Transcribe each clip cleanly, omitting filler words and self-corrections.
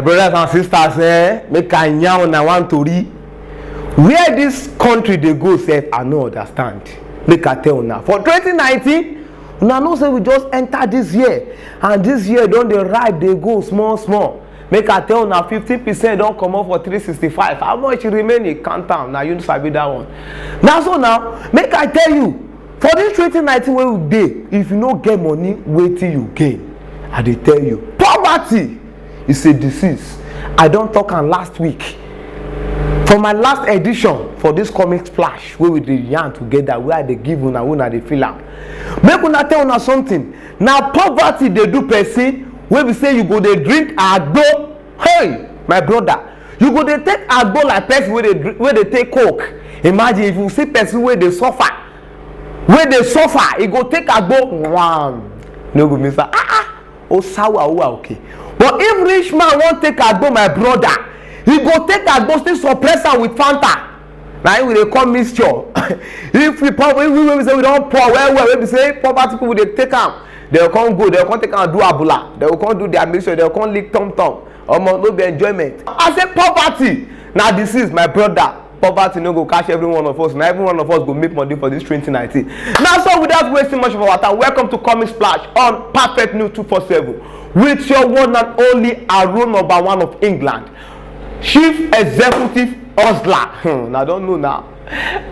Brothers and sisters, make I yarn una one tori. Where this country dey go sef, I no understand. Make I tell una. For 2019, una know say we just enter this year, and this year don dey ripe, dey go small small. Make I tell una 15% don comot for 365. How much remain? Count am. Na you sabi that one. Na so now, make I tell you, for this 2019 wey we dey, if you no get money, wetin you gain? I dey tell you, poverty is a disease. I don talk am last week. For my last edition for this comic splash wey we dey yarn together, where I dey give una dey feel am. Make una tell una something. Na poverty dey do person wey be say you go dey drink agbo. Hey, my brother, you go dey take agbo like person wey dey take coke. Imagine if you see person wey dey suffer, e go take agbo. Wow, no go miss am. Osawa owa okay. But if rich man wan take agbo, my brother, he go take agbo still suppress am with Fanta. Na him we dey call mixture. If we say we don pour well, wey be say poverty people dey take am, they go come go, they go come take am do abula, they go come do their mixture, they go come lick tom tom. Omo, no be enjoyment. I say poverty na disease, my brother. Poverty no go catch every one of us. Na every one of us go make money for this 2019. Now, so without wasting much of our time, welcome to Comic Splash on Perfect News 247 with your one and only Aaron #1 of England, Chief Executive Hustler. Now, I don't know now.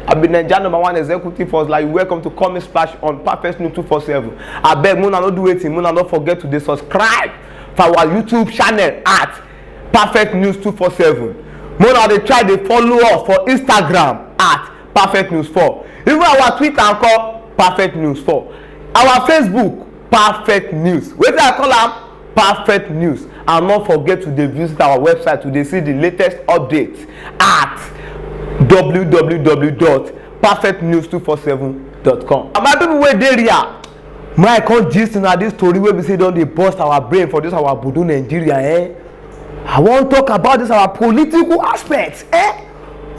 I've been Nigeria #1 executive hustler. You welcome to Comic Splash on Perfect News 247. I beg, Muna no do anything. Muna not forget to subscribe for our YouTube channel at Perfect News 247. Mona dey try dey follow us for Instagram at Perfect News 4. Even our Twitter call Perfect News 4. Our Facebook Perfect News. Wetin I call am? Perfect News. And not forget to dey visit our website to dey see the latest updates at www.perfectnews247.com. And my people wey dey here, my come gist na this story wey be say don dey burst our brain for this our Budu Nigeria. I wan talk about this our political aspect.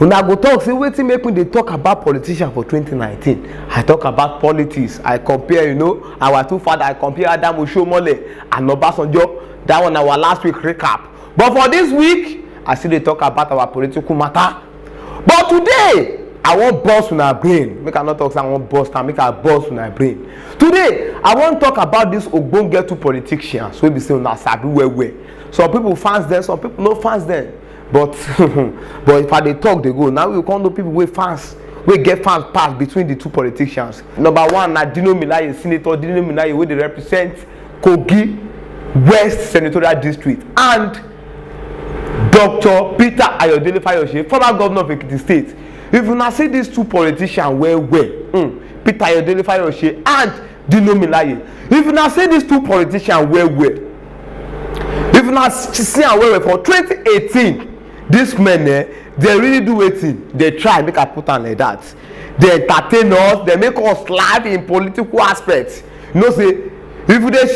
Una go talk say wetin make me dey talk about politicians for 2019. I talk about politics. I compare, our two fathers. I compare Adam Oshiomhole and Obasanjo. That one our last week recap. But for this week, I still dey talk about our political matter. But today, I wan burst una brain. Make I not talk say I wan burst am, make I burst una brain. Today, I wan talk about this ogbonge two politicians wey be say una sabi well well. Some people fans them, some people no fans them. But but if I dey talk, they go. Now we come know people wey fans, wey get fans pass between the two politicians. Number one na Dino Melaye, Senator Dino Melaye, wey dey represent Kogi West Senatorial District, and Dr. Peter Ayodele Fayose, former governor of Ekiti State. If una see these two politicians well, Peter Ayodele Fayose and Dino Melaye, if una see these two politicians well, if una see am well for 2018, these men they really do wetin they try make I put am like that. They entertain us, they make us laugh in political aspects. Say if you dey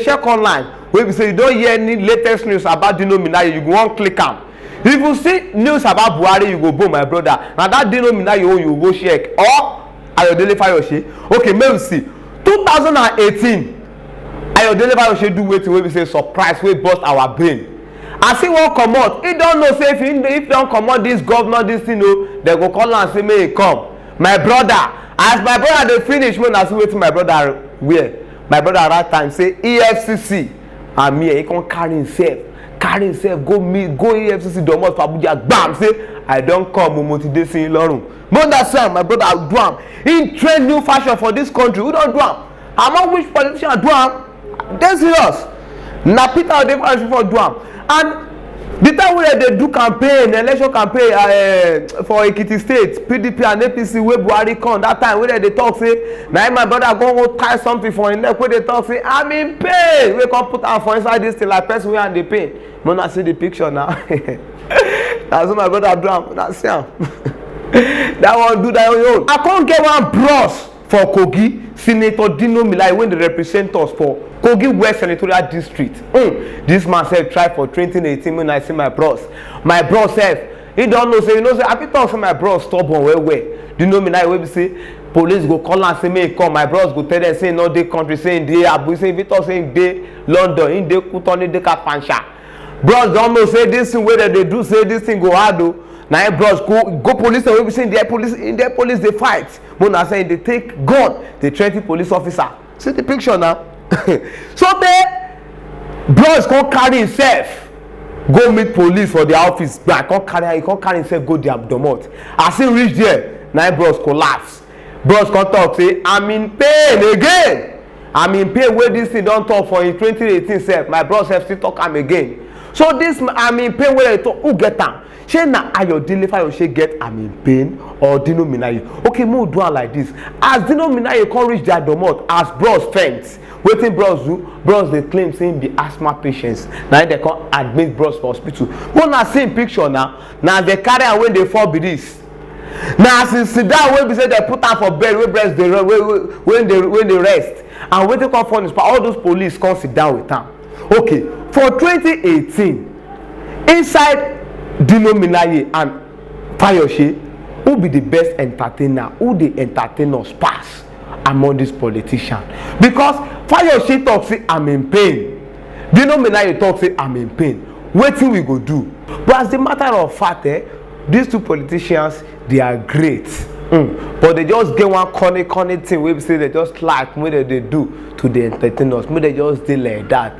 check online, wey be say you don't hear any latest news about Dino Melaye, you go wan click am. If you see news about Buhari, you go boom, my brother. Now that Dino Melaye own you go check, or Ayodele Fayose. Okay, make we see 2018. Ayodele Fayose do wetin wey be say surprise wey burst our brain. As he wan comot, he don know say if don comot this governor this thing they go call am say make he come. My brother, as my brother dey finish, make una see wetin my brother wear. My brother right time say EFCC and me he come carry himself go EFCC domot for Abuja, gbam, say I don come mo ti dey see lorun. More than say my brother do am. He train new fashion for this country. Who don do am? Among which politician do am? Dey serious. Na Peter Ayodele Fayose for do am. And the time wey they do campaign, election campaign for Ekiti State, PDP and APC wey Buhari come, that time wey they talk say na my brother go tie something for him neck, wey they talk say I'm in pain, wey come put am for inside this thing like person wey am dey pain. Una see the picture now. Na so my brother do am. Una see am. That one do that own. I can't get one bros for Kogi, Senator Dino Melaye, when they represent us for Kogi West Senatorial District. This man said try for 2018 when I see my bros. My bros said, he don't know, say, say, I fit talk to my bros stubborn well. Dino Melaye wey be say police go call am say make he come. My bros go tell them say no dey country, say dey Abuja, say Victor say dey London, in dey Kutoni, dey Kafansha. bros don't know say this thing wey dem dey do say this thing go hard o. Na im bros go police wey be say in their police dey fight. Mona say dey take gun dey threaten police officer. See the picture now. So they bros come carry himself go meet police for their office. But come carry himself go their domot. As he reach there, na bros collapse. Bros come talk say I'm in pain again. I'm in pain wey this thing don talk for in 2018 sef. My bros sef still talk am again. So this I'm in pain wey dey talk, who get am? Shey na Ayodele Fayose get I'm in pain or Dino Melaye? Okay, make we do am like this. As Dino Melaye come reach their domot, as bros faint, wetin bros do? Bros dey claim say him be asthma patients. Na dem come admit bros for hospital. Una see him picture now. Na dey carry am when dey fall be this. Na as he sit down wey be say dem put am for bed wey breast dey run when dey rest. And wetin come funny is all those police come sit down with am. Okay, for 2018, inside Dino Melaye and Fayose, who be the best entertainer? Who dey entertain us pass among these politicians? Because Fayose talk say I'm in pain, Dino Melaye talk say I'm in pain. Wetin we go do? But as the matter of fact, these two politicians, they are great. But they just get one corny thing wey be say they just like wey they do to the entertainers. May they just dey like that.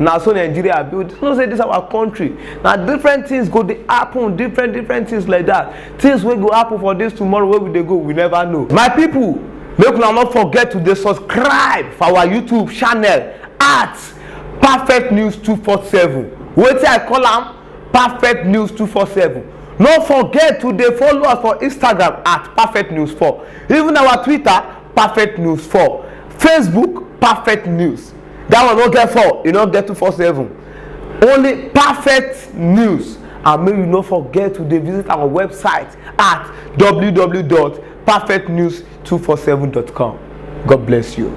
Now so Nigeria build. You know say this our country. Now different things go dey happen, different things like that. Things wey go happen for this tomorrow, where we dey go, we never know. My people, make una not forget to dey subscribe for our YouTube channel at Perfect News 247. Wetin I call am? Perfect News 247. No forget to dey follow us for Instagram at Perfect News 4. Even our Twitter, Perfect News 4. Facebook, Perfect News. That one no get 4, you no get 247. Only Perfect News. And make you no forget to dey visit our website at www.perfectnews247.com. God bless you.